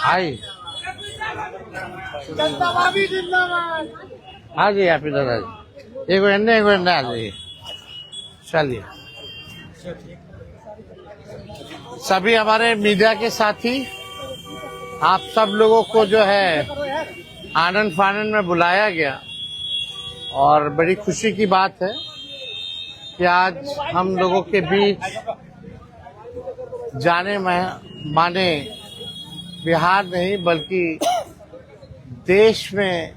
हाय हाँ जी आप इधर आ जाइए, एक मिनट आ जाइए। चलिए सभी हमारे मीडिया के साथी, आप सब लोगों को जो है आनंद फानंद में बुलाया गया और बड़ी खुशी की बात है कि आज हम लोगों के बीच जाने माने बिहार नहीं बल्कि देश में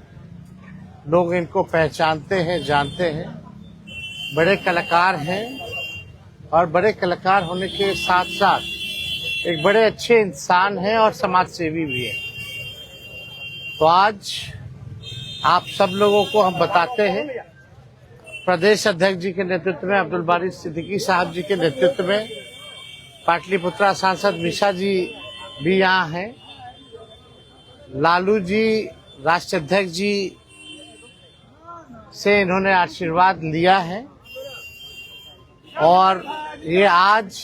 लोग इनको पहचानते हैं, जानते हैं। बड़े कलाकार हैं और बड़े कलाकार होने के साथ साथ एक बड़े अच्छे इंसान हैं और समाज सेवी भी हैं। तो आज आप सब लोगों को हम बताते हैं, प्रदेश अध्यक्ष जी के नेतृत्व में, अब्दुल बारी सिद्दीकी साहब जी के नेतृत्व में, पाटलिपुत्रा सांसद मिशा जी भी यहाँ हैं, लालू जी राष्ट्रीय अध्यक्ष जी से इन्होंने आशीर्वाद लिया है और ये आज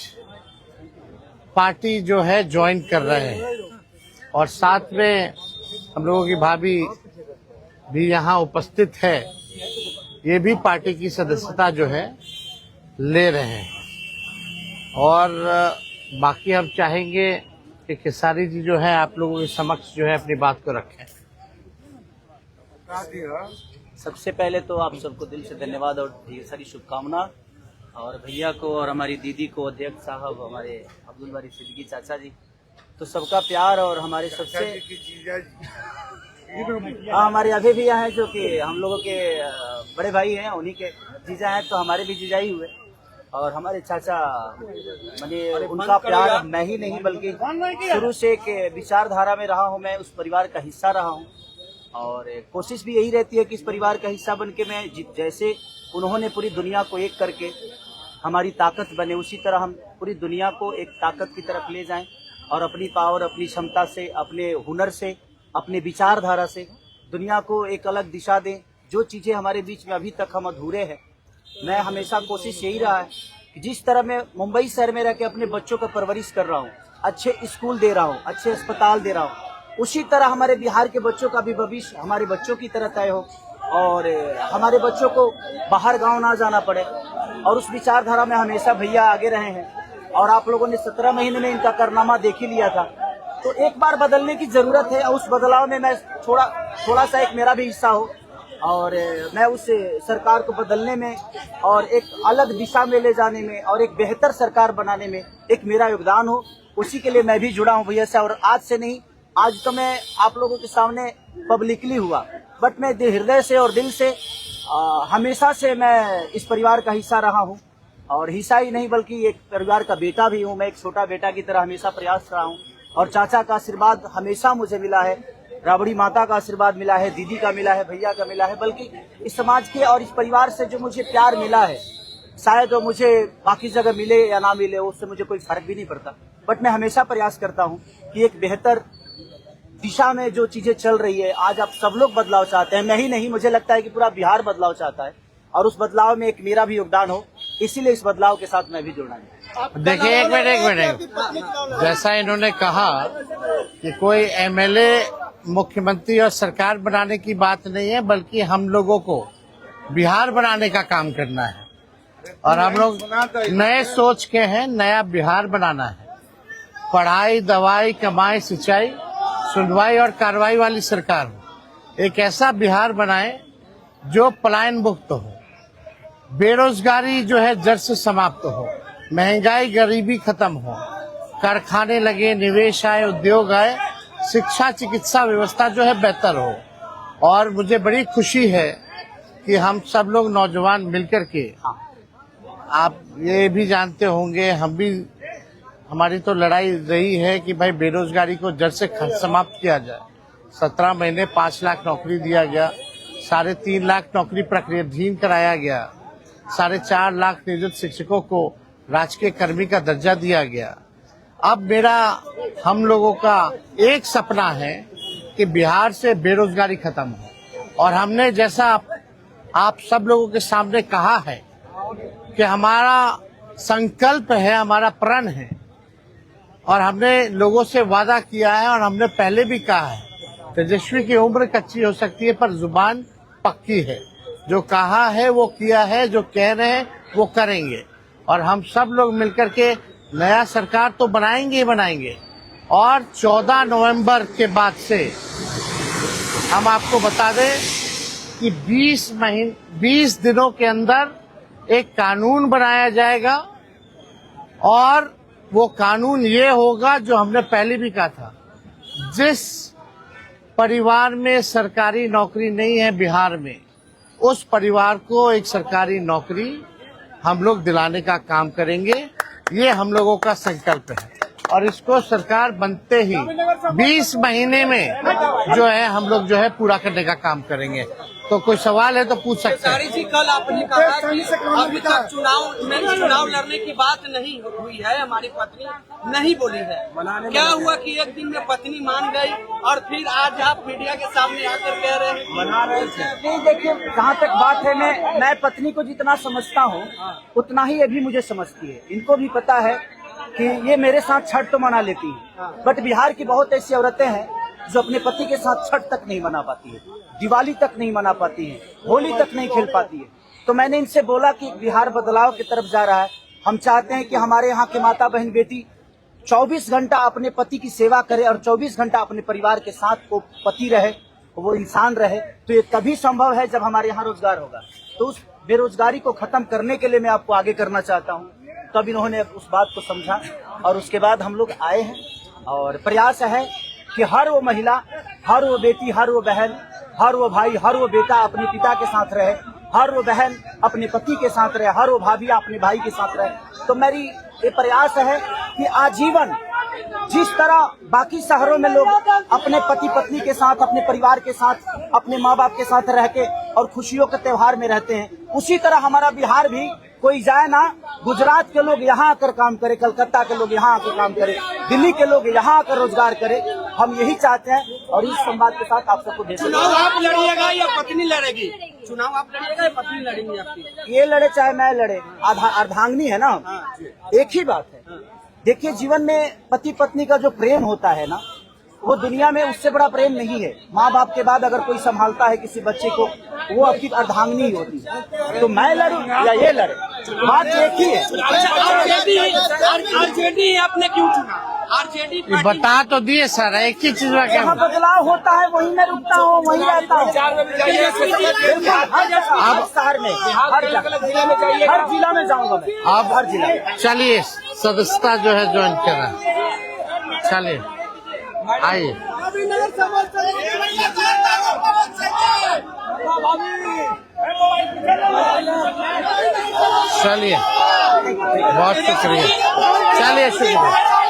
पार्टी जो है ज्वाइन कर रहे हैं और साथ में हम लोगों की भाभी भी यहाँ उपस्थित है, ये भी पार्टी की सदस्यता जो है ले रहे हैं। और बाकी हम चाहेंगे कि खेसारी जी जो है आप लोगों के समक्ष जो है अपनी बात को रखें। सबसे पहले तो आप सबको दिल से धन्यवाद और ढेर सारी शुभकामना, और भैया को और हमारी दीदी को, अध्यक्ष साहब, हमारे अब्दुल बारी सिद्दीकी चाचा जी, तो सबका प्यार और हमारे सबसे हमारे अभी भी यहाँ हैं जो कि हम लोगों के बड़े भाई हैं, उन्हीं के जीजा हैं, तो हमारे भी जीजा ही हुए। और हमारे चाचा मैंने उनका प्यार मैं ही नहीं बल्कि शुरू से एक विचारधारा में रहा हूँ, मैं उस परिवार का हिस्सा रहा हूँ और कोशिश भी यही रहती है कि इस परिवार का हिस्सा बन के मैं जैसे उन्होंने पूरी दुनिया को एक करके हमारी ताकत बने, उसी तरह हम पूरी दुनिया को एक ताकत की तरफ ले जाएं और अपनी पावर, अपनी क्षमता से, अपने हुनर से, अपने विचारधारा से दुनिया को एक अलग दिशा दें। जो चीज़ें हमारे बीच में अभी तक हम अधूरे हैं, मैं हमेशा कोशिश यही रहा है कि जिस तरह मैं मुंबई शहर में रह के अपने बच्चों को परवरिश कर रहा हूँ, अच्छे स्कूल दे रहा हूँ, अच्छे अस्पताल दे रहा हूँ, उसी तरह हमारे बिहार के बच्चों का भी भविष्य हमारे बच्चों की तरह तय हो और हमारे बच्चों को बाहर गांव ना जाना पड़े। और उस विचारधारा में हमेशा भैया आगे रहे हैं और आप लोगों ने 17 महीने में इनका कारनामा देख ही लिया था। तो एक बार बदलने की जरूरत है और उस बदलाव में मैं थोड़ा सा एक मेरा भी हिस्सा हो और मैं उस सरकार को बदलने में और एक अलग दिशा में ले जाने में और एक बेहतर सरकार बनाने में एक मेरा योगदान हो, उसी के लिए मैं भी जुड़ा हूँ भैया से। और आज से नहीं, आज तो मैं आप लोगों के सामने पब्लिकली हुआ, बट मैं हृदय से और दिल से हमेशा से मैं इस परिवार का हिस्सा रहा हूँ और हिस्सा ही नहीं बल्कि एक परिवार का बेटा भी हूँ। मैं एक छोटा बेटा की तरह हमेशा प्रयास रहा हूँ और चाचा का आशीर्वाद हमेशा मुझे मिला है, राबड़ी माता का आशीर्वाद मिला है, दीदी का मिला है, भैया का मिला है, बल्कि इस समाज के और इस परिवार से जो मुझे प्यार मिला है, शायद वो मुझे बाकी जगह मिले या ना मिले, उससे मुझे कोई फर्क भी नहीं पड़ता। बट मैं हमेशा प्रयास करता हूँ कि एक बेहतर दिशा में जो चीजें चल रही है, आज आप सब लोग बदलाव चाहते हैं, मैं ही नहीं, मुझे लगता है कि पूरा बिहार बदलाव चाहता है और उस बदलाव में एक मेरा भी योगदान हो, इसीलिए इस बदलाव के साथ मैं भी जुड़ना है। देखिए एक मिनट, जैसा इन्होंने कहा कि कोई एमएलए मुख्यमंत्री और सरकार बनाने की बात नहीं है बल्कि हम लोगों को बिहार बनाने का काम करना है और हम लोग नए सोच के हैं, नया बिहार बनाना है। पढ़ाई, दवाई, कमाई, सिंचाई, सुनवाई और कार्रवाई वाली सरकार हो, एक ऐसा बिहार बनाए जो पलायन मुक्त हो, बेरोजगारी जो है जड़ से समाप्त हो, महंगाई गरीबी खत्म हो, कारखाने लगे, निवेश आए, उद्योग आए, शिक्षा चिकित्सा व्यवस्था जो है बेहतर हो। और मुझे बड़ी खुशी है कि हम सब लोग नौजवान मिलकर के, आप ये भी जानते होंगे, हम भी, हमारी तो लड़ाई रही है कि भाई बेरोजगारी को जड़ से समाप्त किया जाए। 17 महीने 5 लाख नौकरी दिया गया, 3.5 लाख नौकरी प्रक्रियाधीन कराया गया, 4.5 लाख नियोजित शिक्षकों को राजकीय कर्मी का दर्जा दिया गया। अब मेरा, हम लोगों का एक सपना है कि बिहार से बेरोजगारी खत्म हो और हमने जैसा आप सब लोगों के सामने कहा है कि हमारा संकल्प है, हमारा प्रण है और हमने लोगों से वादा किया है और हमने पहले भी कहा है, तेजस्वी की उम्र कच्ची हो सकती है पर जुबान पक्की है। जो कहा है वो किया है, जो कह रहे हैं वो करेंगे और हम सब लोग मिलकर के नया सरकार तो बनाएंगे ही बनाएंगे। और 14 नवंबर के बाद से हम आपको बता दें कि 20 दिनों के अंदर एक कानून बनाया जाएगा और वो कानून ये होगा जो हमने पहले भी कहा था, जिस परिवार में सरकारी नौकरी नहीं है बिहार में, उस परिवार को एक सरकारी नौकरी हम लोग दिलाने का काम करेंगे। ये हम लोगों का संकल्प है और इसको सरकार बनते ही 20 महीने में जो है हम लोग जो है पूरा करने का काम करेंगे। तो कोई सवाल है तो पूछ सकते हैं। जी, कल आपने कहा कि अभी तक चुनाव लड़ने की बात नहीं हुई है, हमारी पत्नी नहीं बोली है। क्या हुआ कि एक दिन में पत्नी मान गई और फिर आज आप मीडिया के सामने आकर कह रहे हैं मना रहे थे? नहीं, देखिए जहाँ तक बात है, मैं पत्नी को जितना समझता हूँ उतना ही ये भी मुझे समझती है। इनको भी पता है कि ये मेरे साथ छठ तो मना लेती है, बट बिहार की बहुत ऐसी औरतें हैं जो अपने पति के साथ छठ तक नहीं मना पाती है, दिवाली तक नहीं मना पाती है, होली तक नहीं खेल पाती है। तो मैंने इनसे बोला कि बिहार बदलाव की तरफ जा रहा है। हम चाहते हैं कि हमारे यहाँ के माता बहन बेटी 24 घंटा अपने पति की सेवा करे और 24 घंटा अपने परिवार के साथ वो पति रहे, वो इंसान रहे। तो ये तभी संभव है जब हमारे यहाँ रोजगार होगा। तो उस बेरोजगारी को खत्म करने के लिए मैं आपको आगे करना चाहता हूँ। तब इन्होंने उस बात को समझा और उसके बाद हम लोग आए हैं और प्रयास है कि हर वो महिला, हर वो बेटी, हर वो बहन, हर वो भाई, हर वो बेटा अपने पिता के साथ रहे, हर वो बहन अपने पति के साथ रहे, हर वो भाभी अपने भाई के साथ रहे। तो मेरी ये प्रयास है कि आजीवन जिस तरह बाकी शहरों में लोग अपने पति पत्नी के साथ, अपने परिवार के साथ, अपने माँ बाप के साथ रह के और खुशियों के त्योहार में रहते हैं, उसी तरह हमारा बिहार भी कोई जाए ना, गुजरात के लोग यहाँ आकर काम करे, कलकत्ता के लोग यहाँ आकर काम करे, दिल्ली के लोग यहाँ आकर रोजगार करे। हम यही चाहते हैं और इस संवाद के साथ आप सबको चुनाव आप लड़िएगा या पत्नी लड़ेगी? चुनाव आप लड़िएगा या पत्नी लड़ेंगी आपकी? ये लड़े चाहे मैं लड़े, अर्धांगिनी है ना, एक ही बात है। देखिए, जीवन में पति पत्नी का जो प्रेम होता है ना, वो दुनिया में उससे बड़ा प्रेम नहीं है। माँ बाप के बाद अगर कोई संभालता है किसी बच्चे को, वो आपकी अर्धांगिनी ही होती है। तो मैं लड़ूं या ये लड़े, बात एक ही है। आरजेडी आपने क्यों चुना? आरजेडी बता तो दिए सर, एक ही चीज में जहाँ बदलाव होता है वहीं मैं रुकता हूँ, वहीं रहता हूँ। अब शहर में, हर जिला में जाऊंगा मैं। अब हर जिला चलिए, सदस्यता जो है ज्वाइन करें। चलिए आइए। चलिए, बहुत शुक्रिया। चलिए, शुक्रिया।